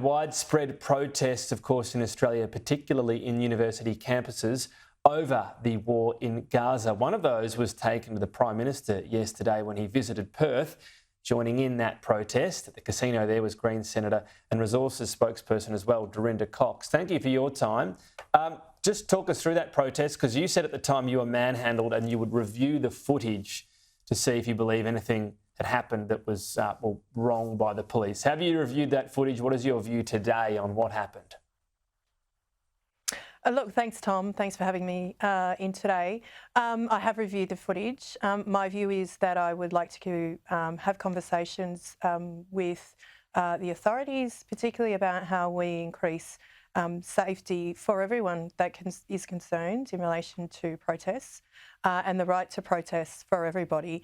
Widespread protests, of course, in Australia, particularly in university campuses, over the war in Gaza. One of those was taken to the Prime Minister yesterday when he visited Perth. Joining in that protest at the casino there was Greens Senator and Resources spokesperson as well, Dorinda Cox. Thank you for your time. Just talk us through that protest, because you said at the time you were manhandled and you would review the footage to see if you believe anything had happened that was wrong by the police. Have you reviewed that footage? What is your view today on what happened? Look, thanks, Tom. Thanks for having me in today. I have reviewed the footage. My view is that I would like to have conversations with the authorities, particularly about how we increase safety for everyone that is concerned in relation to protests and the right to protest for everybody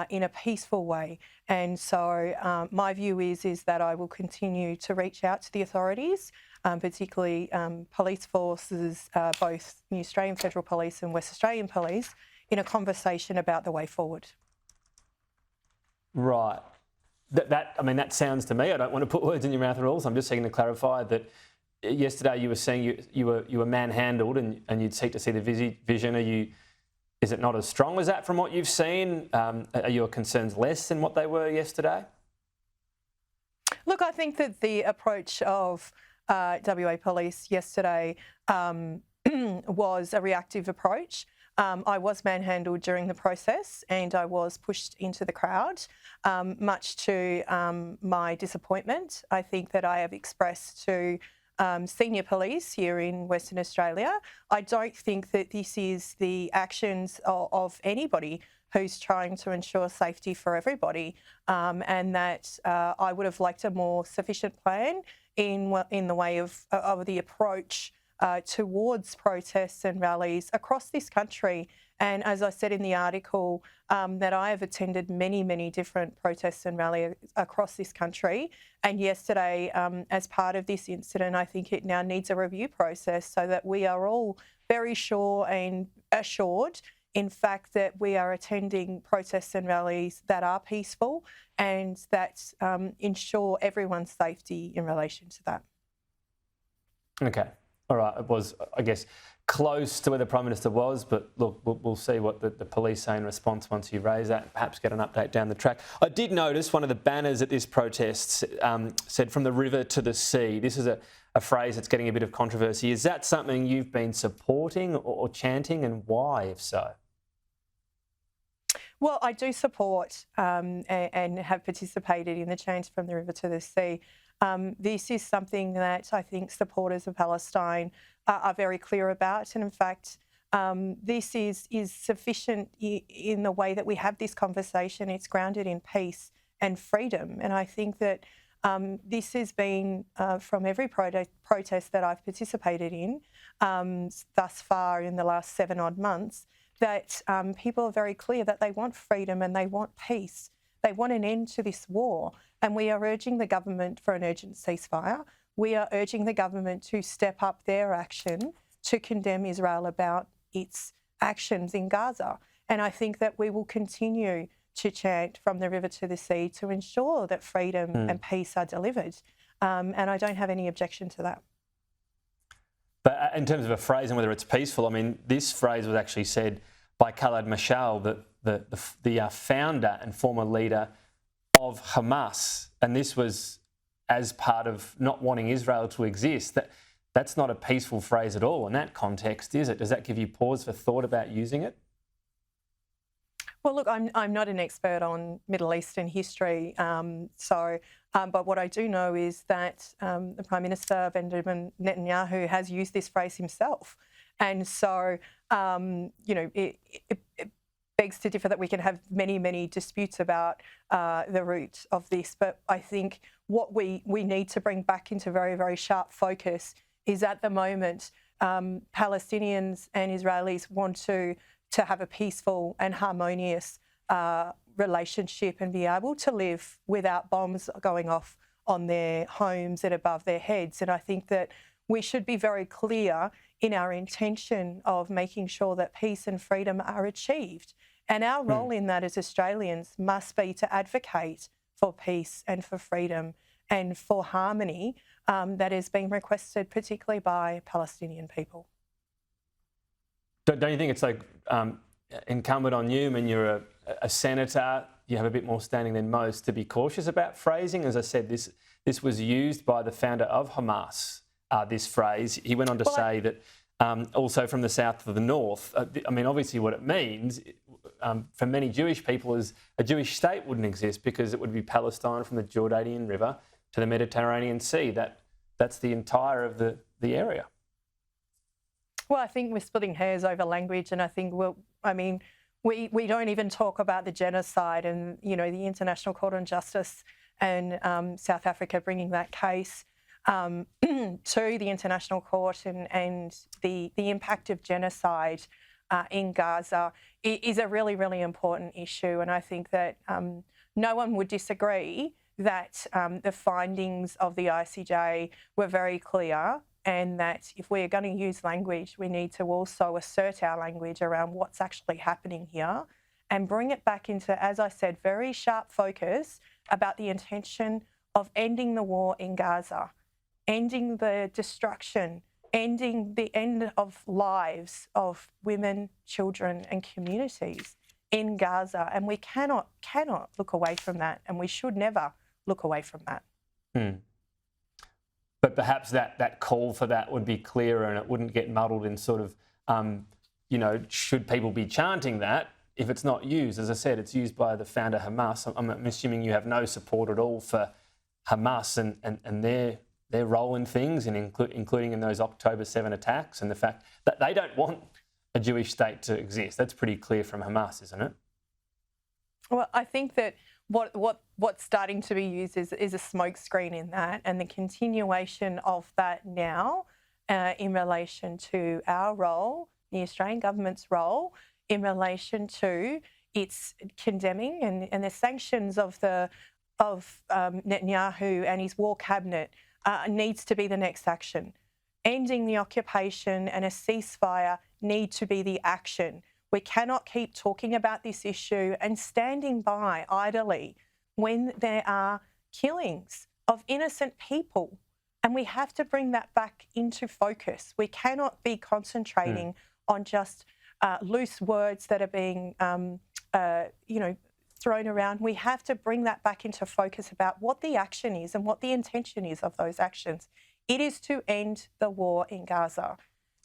in a peaceful way. And so my view is that I will continue to reach out to the authorities, particularly police forces, both New Australian Federal Police and West Australian Police, in a conversation about the way forward. Right. That sounds to me, I don't want to put words in your mouth at all, so I'm just seeking to clarify that yesterday you were saying you were manhandled and you'd seek to see the vision. Is it not as strong as that from what you've seen? Are your concerns less than what they were yesterday? Look, I think that the approach of WA Police yesterday was a reactive approach. I was manhandled during the process and I was pushed into the crowd, much to my disappointment. I think that I have expressed to senior police here in Western Australia, I don't think that this is the actions of anybody who's trying to ensure safety for everybody, and that I would have liked a more sufficient plan in the way of the approach towards protests and rallies across this country. And as I said in the article, that I have attended many, many different protests and rallies across this country. And yesterday, as part of this incident, I think it now needs a review process so that we are all very sure and assured, in fact, that we are attending protests and rallies that are peaceful and that ensure everyone's safety in relation to that. Okay. All right. It was, I guess, close to where the Prime Minister was, but look, we'll see what the police say in response once you raise that and perhaps get an update down the track. I did notice one of the banners at this protest said "from the river to the sea." This is a phrase that's getting a bit of controversy. Is that something you've been supporting or chanting, and why, if so? Well, I do support and have participated in the chant "from the river to the sea." This is something that I think supporters of Palestine are very clear about. And in fact, this is sufficient in the way that we have this conversation. It's grounded in peace and freedom. And I think that this has been from every protest that I've participated in thus far in the last 7 odd months, that people are very clear that they want freedom and they want peace. They want an end to this war. And we are urging the government for an urgent ceasefire. We are urging the government to step up their action to condemn Israel about its actions in Gaza. And I think that we will continue to chant "from the river to the sea" to ensure that freedom and peace are delivered. And I don't have any objection to that. But in terms of a phrase and whether it's peaceful, I mean, this phrase was actually said by Khaled Mashal, the founder and former leader of Hamas, and this was as part of not wanting Israel to exist. That's not a peaceful phrase at all in that context, is it? Does that give you pause for thought about using it? Well, look, I'm not an expert on Middle Eastern history, but what I do know is that the Prime Minister, Benjamin Netanyahu, has used this phrase himself. And so, it begs to differ that we can have many, many disputes about the root of this. But I think what we need to bring back into very, very sharp focus is at the moment, Palestinians and Israelis want to have a peaceful and harmonious relationship and be able to live without bombs going off on their homes and above their heads. And I think that we should be very clear in our intention of making sure that peace and freedom are achieved. And our role in that as Australians must be to advocate for peace and for freedom and for harmony that is being requested, particularly by Palestinian people. Don't you think it's like incumbent on you, I mean, you're a senator, you have a bit more standing than most, to be cautious about phrasing? As I said, this was used by the founder of Hamas, this phrase. He went on to say that also from the south to the north. I mean, obviously what it means for many Jewish people is a Jewish state wouldn't exist because it would be Palestine from the Jordanian River to the Mediterranean Sea. That's the entire of the area. Well, I think we're splitting hairs over language, and I think we don't even talk about the genocide and, you know, the International Court on Justice and South Africa bringing that case to the International Court and the impact of genocide in Gaza is a really, really important issue. And I think that no one would disagree that the findings of the ICJ were very clear, and that if we're going to use language, we need to also assert our language around what's actually happening here and bring it back into, as I said, very sharp focus about the intention of ending the war in Gaza, ending the destruction, ending the end of lives of women, children and communities in Gaza. And we cannot look away from that, and we should never look away from that. But perhaps that call for that would be clearer and it wouldn't get muddled in sort of, you know, should people be chanting that if it's not used? As I said, it's used by the founder Hamas. I'm assuming you have no support at all for Hamas and their role in things, and including in those October 7 attacks, and the fact that they don't want a Jewish state to exist. That's pretty clear from Hamas, isn't it? Well, I think that what's starting to be used is a smokescreen in that, and the continuation of that now in relation to our role, the Australian government's role, in relation to its condemning and the sanctions of Netanyahu and his war cabinet needs to be the next action. Ending the occupation and a ceasefire need to be the action. We cannot keep talking about this issue and standing by idly when there are killings of innocent people. And we have to bring that back into focus. We cannot be concentrating on just loose words that are being, thrown around. We have to bring that back into focus about what the action is and what the intention is of those actions. It is to end the war in Gaza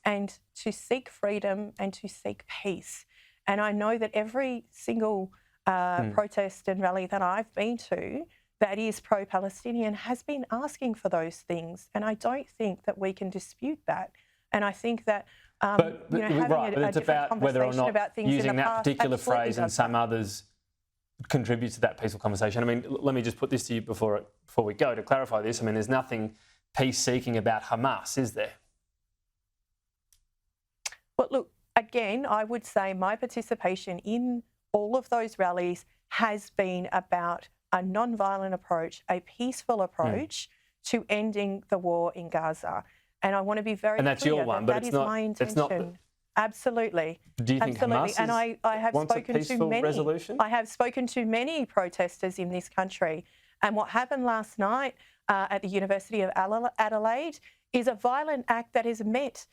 and to seek freedom and to seek peace. And I know that every single protest and rally that I've been to that is pro-Palestinian has been asking for those things. And I don't think that we can dispute that. And I think that having a different conversation about things using in the that past particular phrase and some that. others contributes to that peaceful conversation. I mean, let me just put this to you before we go to clarify this. I mean, there's nothing peace-seeking about Hamas, is there? Well, look, again, I would say my participation in all of those rallies has been about a non-violent approach, a peaceful approach to ending the war in Gaza. And I want to be very clear and that's your one, but that is my intention. It's not Absolutely. Do you think Hamas and I have wants spoken a peaceful to many. resolution? I have spoken to many protesters in this country, and what happened last night at the University of Adelaide is a violent act that has met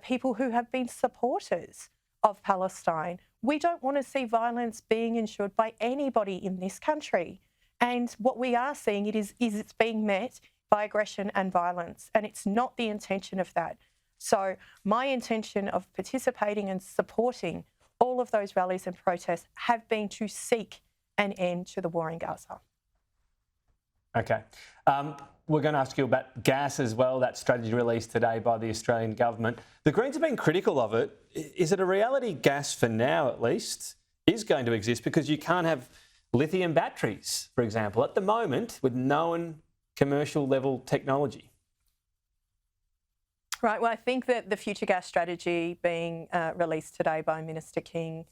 people who have been supporters of Palestine. We don't want to see violence being ensured by anybody in this country, and what we are seeing is it's being met by aggression and violence, and it's not the intention of that. So my intention of participating and supporting all of those rallies and protests have been to seek an end to the war in Gaza. Okay. We're going to ask you about gas as well, that strategy released today by the Australian government. The Greens have been critical of it. Is it a reality gas, for now at least, is going to exist because you can't have lithium batteries, for example, at the moment with known commercial level technology? Right. Well, I think that the future gas strategy being released today by Minister King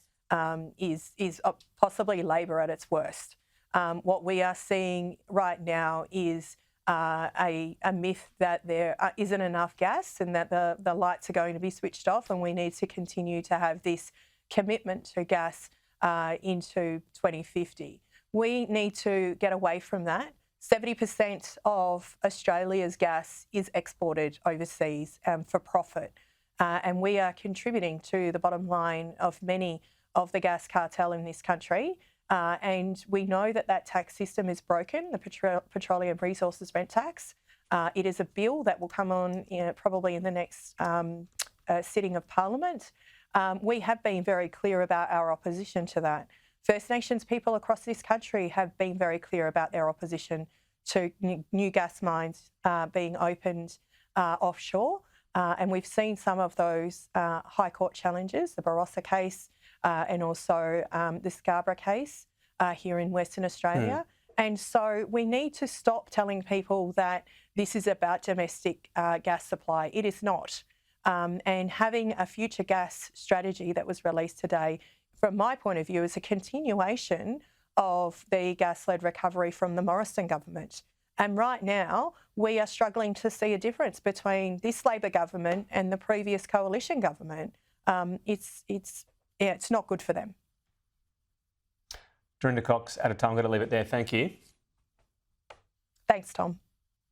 is possibly Labor at its worst. What we are seeing right now is a myth that there isn't enough gas and that the lights are going to be switched off, and we need to continue to have this commitment to gas into 2050. We need to get away from that 70% of Australia's gas is exported overseas for profit. And we are contributing to the bottom line of many of the gas cartel in this country. And we know that that tax system is broken, the Petroleum Resources Rent Tax. It is a bill that will come on probably in the next sitting of Parliament. We have been very clear about our opposition to that. First Nations people across this country have been very clear about their opposition to new gas mines being opened offshore. And we've seen some of those High Court challenges, the Barossa case and also the Scarborough case here in Western Australia. And so we need to stop telling people that this is about domestic gas supply. It is not. And having a future gas strategy that was released today, from my point of view, is a continuation of the gas-led recovery from the Morrison government. And right now, we are struggling to see a difference between this Labor government and the previous coalition government. It's not good for them. Dorinda Cox, out of time. I'm going to leave it there. Thank you. Thanks, Tom.